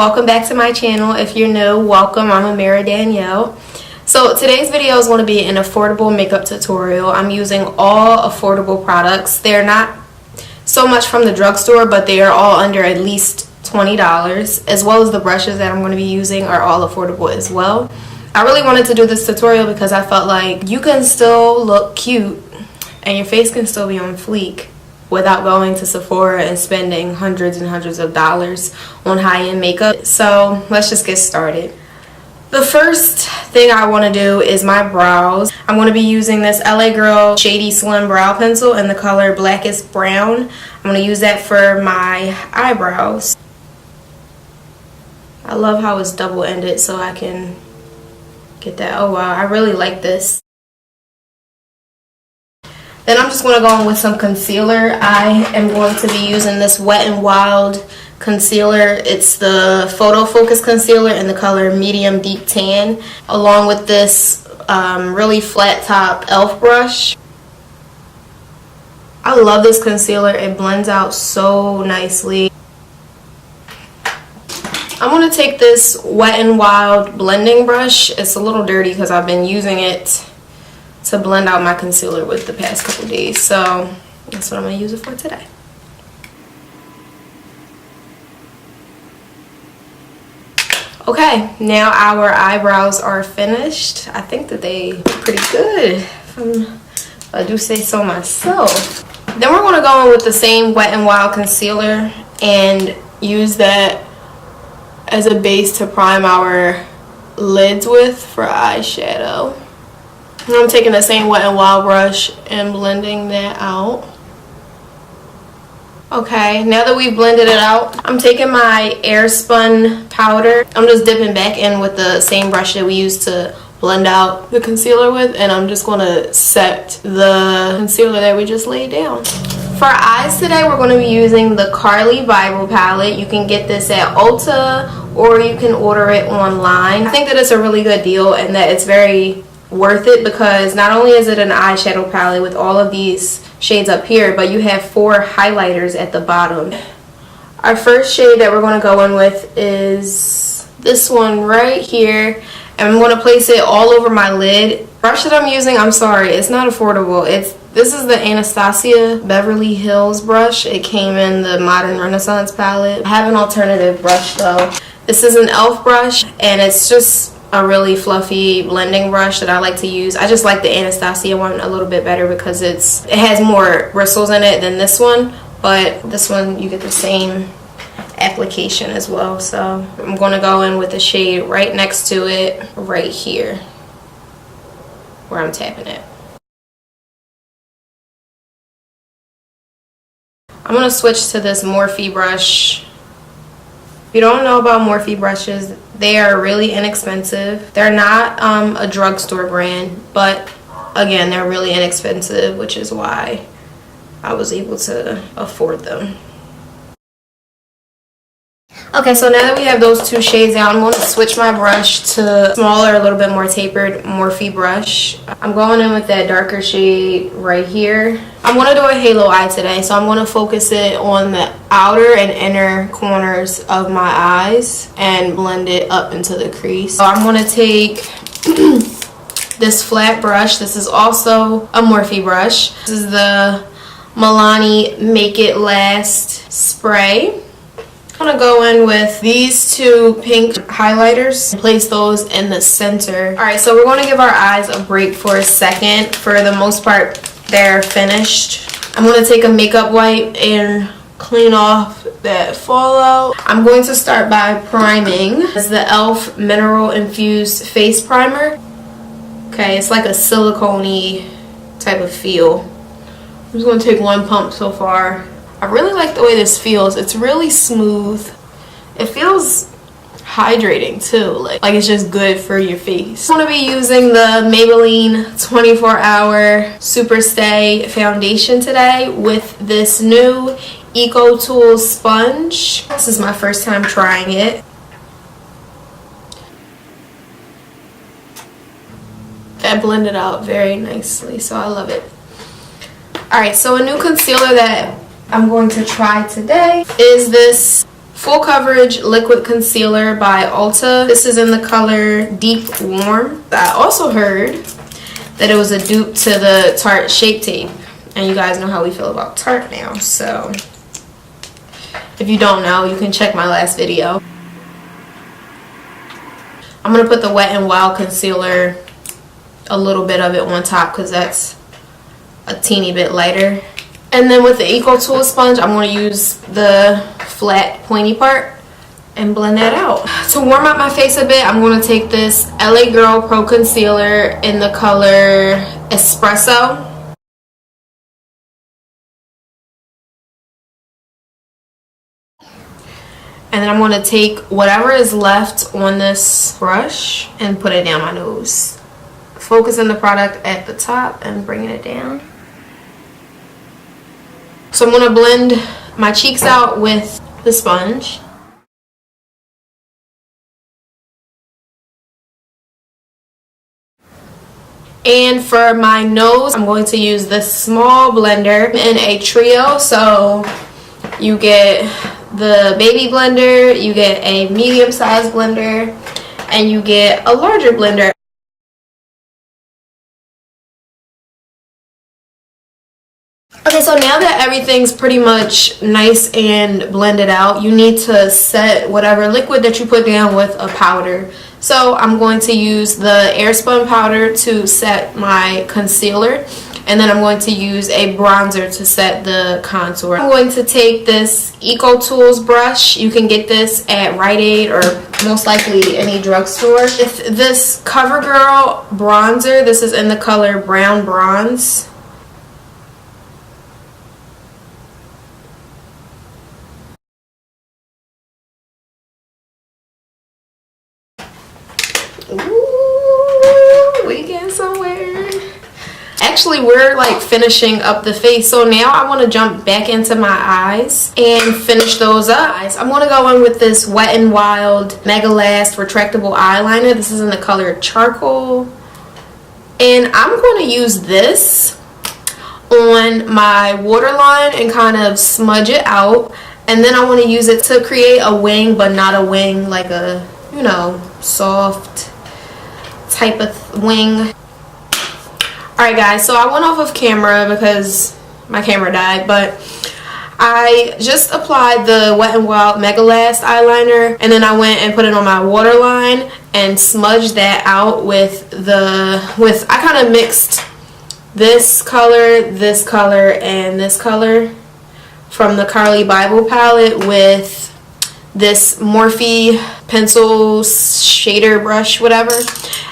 welcome back to my channel. If you're new, welcome. I'm Amira Danielle. So today's video is going to be an affordable makeup tutorial. I'm using all affordable products. They're not so much from the drugstore, but they are all under at least $20, as well as the brushes that I'm going to be using are all affordable as well. I really wanted to do this tutorial because I felt like you can still look cute and your face can still be on fleek without going to Sephora and spending hundreds and hundreds of dollars on high-end makeup. So let's just get started. The first thing I want to do is my brows. I'm going to be using this LA Girl Shady Slim Brow Pencil in the color Blackest Brown. I'm going to use that for my eyebrows. I love how it's double-ended so I can get that. Oh wow, I really like this. Then I'm just going to go in with some concealer. I am going to be using this Wet n Wild concealer. It's the Photo Focus concealer in the color Medium Deep Tan, along with this really flat top e.l.f. brush. I love this concealer. It blends out so nicely. I'm going to take this Wet n Wild blending brush. It's a little dirty because I've been using it to blend out my concealer with the past couple days. So that's what I'm going to use it for today. Okay, now our eyebrows are finished. I think that they look pretty good, if I do say so myself. Then we're going to go in with the same Wet n Wild concealer and use that as a base to prime our lids with for eyeshadow. And I'm taking the same Wet n Wild brush and blending that out. Okay, now that we've blended it out, I'm taking my Airspun Powder. I'm just dipping back in with the same brush that we used to blend out the concealer with, and I'm just going to set the concealer that we just laid down. For eyes today, we're going to be using the Carli Bybel palette. You can get this at Ulta or you can order it online. I think that it's a really good deal and that it's very worth it because not only is it an eyeshadow palette with all of these shades up here, but you have 4 highlighters at the bottom. Our first shade that we're going to go in with is this one right here, and I'm going to place it all over my lid. The brush that I'm using, I'm sorry, it's not affordable. This is the Anastasia Beverly Hills brush. It came in the Modern Renaissance palette. I have an alternative brush though. This is an e.l.f. brush, and it's just a really fluffy blending brush that I like to use. I just like the Anastasia one a little bit better because it has more bristles in it than this one, but this one you get the same application as well. So I'm going to go in with the shade right next to it right here where I'm tapping it. I'm going to switch to this Morphe brush. If you don't know about Morphe brushes, they are really inexpensive. They're not a drugstore brand, but again, they're really inexpensive, which is why I was able to afford them. Okay, so now that we have those 2 shades out, I'm going to switch my brush to a smaller, a little bit more tapered Morphe brush. I'm going in with that darker shade right here. I'm going to do a halo eye today, so I'm going to focus it on the outer and inner corners of my eyes and blend it up into the crease. So I'm going to take this flat brush. This is also a Morphe brush. This is the Milani Make It Last spray. I'm going to go in with these 2 pink highlighters and place those in the center. Alright, so we're going to give our eyes a break for a second. For the most part, they're finished. I'm going to take a makeup wipe and clean off that fallout. I'm going to start by priming. This is the e.l.f. Mineral Infused Face Primer. Okay, it's like a silicone-y type of feel. I'm just going to take 1 pump so far. I really like the way this feels. It's really smooth. It feels hydrating too. Like it's just good for your face. I'm going to be using the Maybelline 24-Hour Superstay foundation today with this new EcoTools sponge. This is my first time trying it. That blended out very nicely, so I love it. Alright, so a new concealer that I'm going to try today is this Full Coverage Liquid Concealer by Ulta. This is in the color Deep Warm. I also heard that it was a dupe to the Tarte Shape Tape. And you guys know how we feel about Tarte now. So if you don't know, you can check my last video. I'm going to put the Wet n Wild concealer, a little bit of it on top because that's a teeny bit lighter. And then with the EcoTools sponge, I'm going to use the flat pointy part and blend that out. To warm up my face a bit, I'm going to take this LA Girl Pro Concealer in the color Espresso. And then I'm going to take whatever is left on this brush and put it down my nose. Focusing the product at the top and bringing it down. So I'm going to blend my cheeks out with the sponge. And for my nose, I'm going to use this small blender in a trio. So you get the baby blender, you get a medium-sized blender, and you get a larger blender. Okay, so now that everything's pretty much nice and blended out, you need to set whatever liquid that you put down with a powder. So I'm going to use the Airspun Powder to set my concealer, and then I'm going to use a bronzer to set the contour. I'm going to take this EcoTools brush. You can get this at Rite Aid or most likely any drugstore. With this CoverGirl bronzer, this is in the color Brown Bronze. Ooh, we getting somewhere. Actually, we're like finishing up the face, so now I want to jump back into my eyes and finish those up. I'm going to go in with this Wet n Wild Megalast retractable eyeliner. This is in the color Charcoal, and I'm going to use this on my waterline and kind of smudge it out, and then I want to use it to create a wing, but not a wing, like a, you know, soft type of wing. Alright guys, so I went off of camera because my camera died, but I just applied the Wet n Wild Megalast eyeliner, and then I went and put it on my waterline and smudged that out with I kind of mixed this color, and this color from the Carli Bybel palette with this Morphe pencil shader brush, whatever.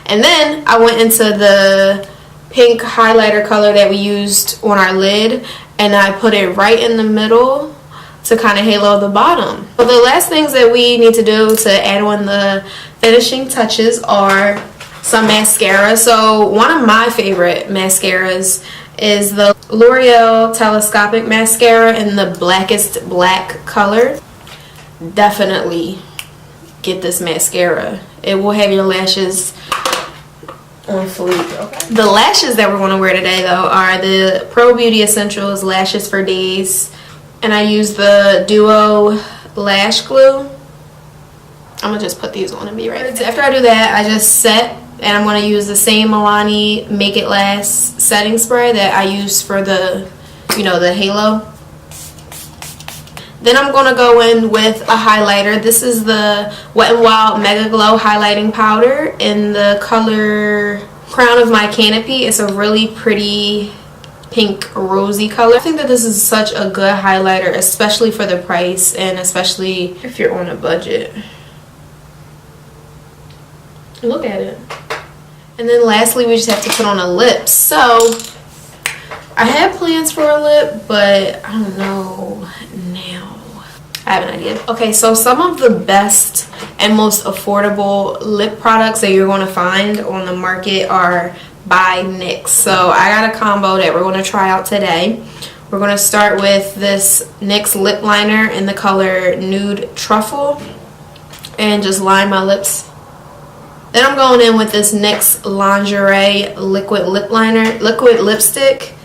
And then I went into the pink highlighter color that we used on our lid, and I put it right in the middle to kind of halo the bottom. So the last things that we need to do to add on the finishing touches are some mascara. So one of my favorite mascaras is the L'Oreal Telescopic mascara in the Blackest black color. Definitely get this mascara. It will have your lashes on fleek. Okay. The lashes that we're going to wear today though are the Pro Beauty Essentials Lashes for Days, and I use the Duo Lash Glue. I'm gonna just put these on and be right back. After I do that, I just set, and I'm going to use the same Milani Make It Last setting spray that I use for the, you know, the halo. Then I'm going to go in with a highlighter. This is the Wet n Wild Megaglo highlighting powder in the color Crown of My Canopy. It's a really pretty pink rosy color. I think that this is such a good highlighter, especially for the price and especially if you're on a budget. Look at it. And then lastly, we just have to put on a lip. So I had plans for a lip, but I don't know now. I have an idea. Okay, so some of the best and most affordable lip products that you're going to find on the market are by NYX. So I got a combo that we're going to try out today. We're going to start with this NYX lip liner in the color Nude Truffle and just line my lips. Then I'm going in with this NYX Lingerie liquid lip liner, liquid lipstick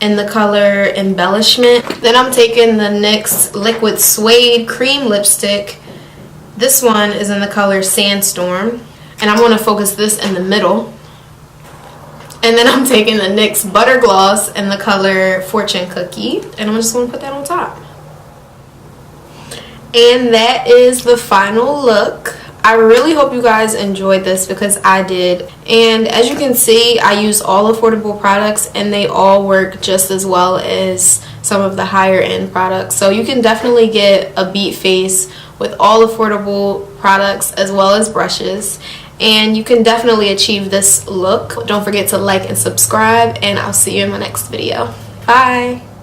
in the color Embellishment. Then I'm taking the NYX Liquid Suede Cream Lipstick. This one is in the color Sandstorm. And I'm going to focus this in the middle. And then I'm taking the NYX Butter Gloss in the color Fortune Cookie. And I'm just going to put that on top. And that is the final look. I really hope you guys enjoyed this because I did. And as you can see, I use all affordable products and they all work just as well as some of the higher end products. So you can definitely get a beat face with all affordable products as well as brushes. And you can definitely achieve this look. Don't forget to like and subscribe, and I'll see you in my next video. Bye!